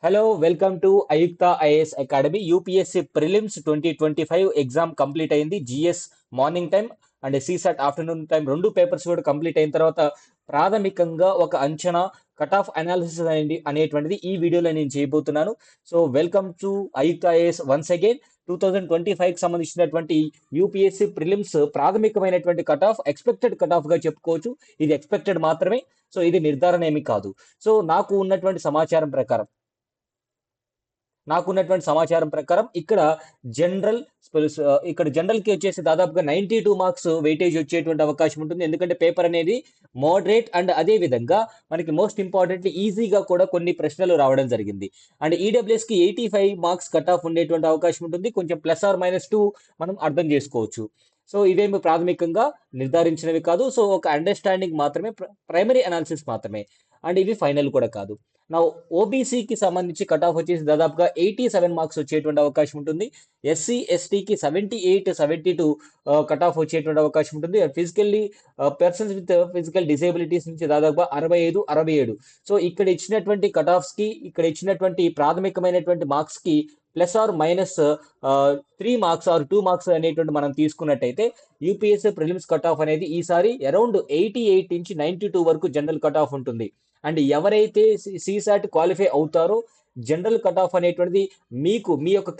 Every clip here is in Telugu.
Hello welcome to Ayukta IAS academy UPSC prelims 2025 exam complete అయింది. GS morning time and CSAT afternoon time రెండు పేపర్స్ కూడా కంప్లీట్ అయిన తర్వాత ప్రాథమికంగా ఒక అంచనా కట్ ఆఫ్ అనాలిసిస్ అనేటువంటిది ఈ వీడియోలో నేను చేయబోతున్నాను. So welcome to Ayukta IAS once again. 2025కి సంబంధించినటువంటి యూపీఎస్సీ ప్రిలిమ్స్ ప్రాథమికమైనటువంటి cut off expected cut off గా చెప్పుకోవచ్చు. ఇది ఎక్స్పెక్టెడ్ మాత్రమే, సో ఇది నిర్ధారణ ఏమి కాదు. సో నాకున్నటువంటి సమాచారం ప్రకారం జనరల్ ఇక్కడ జనరల్ కి వచ్చేసి దాదాపుగా 92 మార్క్స్ వెయిటేజ్ వచ్చేటువంటి అవకాశం ఉంటుంది. ఎందుకంటే పేపర్ అనేది మోడరేట్ అండ్ అదే విధంగా మనకి మోస్ట్ ఇంపార్టెంట్లీ ఈజీగా కూడా కొన్ని ప్రశ్నలు రావడం జరిగింది. అండ్ ఈడబ్ల్యూఎస్ కి 85 మార్క్స్ కట్ ఆఫ్ ఉండేటువంటి అవకాశం ఉంటుంది. కొంచెం +or -2 మనం అర్థం చేసుకోవచ్చు. సో ఇవేమి ప్రాథమికంగా నిర్ధారించినవి కాదు. సో ఒక అండర్స్టాండింగ్ మాత్రమే, ప్రైమరీ అనాలిసిస్ మాత్రమే. అండ్ ఇవి ఫైనల్ కూడా కాదు. నా ఓబీసీకి సంబంధించి కట్ ఆఫ్ వచ్చేసి దాదాపుగా 87 మార్క్స్ వచ్చేటువంటి అవకాశం ఉంటుంది. ఎస్సీ ఎస్టీకి 78 72 కట్ ఆఫ్ వచ్చేటువంటి అవకాశం ఉంటుంది. Physically persons with physical disabilities నుంచి దాదాపుగా 65 67. సో ఇక్కడ ఇచ్చినటువంటి ప్రాథమికమైనటువంటి మార్క్స్ కి +or -3 మార్క్స్ ఆర్ 2 మార్క్స్ అనేటువంటి మనం తీసుకున్నట్టయితే యూపీఎస్సీ ప్రిలిమ్స్ కట్ ఆఫ్ అనేది ఈసారి అరౌండ్ 88 నుంచి 92 వరకు జనరల్ కట్ ఆఫ్ ఉంటుంది. అండ్ ఎవరైతే సిసాట్ క్వాలిఫై అవుతారో జనరల్ కట్ ఆఫ్ అనేటువంటిది మీకు మీ యొక్క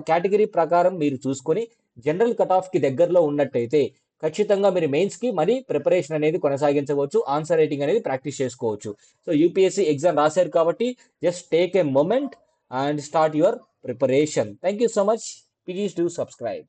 కేటగిరీ ప్రకారం మీరు చూసుకొని జనరల్ కట్ ఆఫ్ కి దగ్గరలో ఉన్నట్టయితే ఖచ్చితంగా మీరు మెయిన్స్ కి మరి ప్రిపరేషన్ అనేది కొనసాగించవచ్చు. ఆన్సర్ రైటింగ్ అనేది ప్రాక్టీస్ చేసుకోవచ్చు. సో యూపీఎస్సీ ఎగ్జామ్ రాశారు కాబట్టి just take a moment and start your preparation. Thank you so much. Please do subscribe.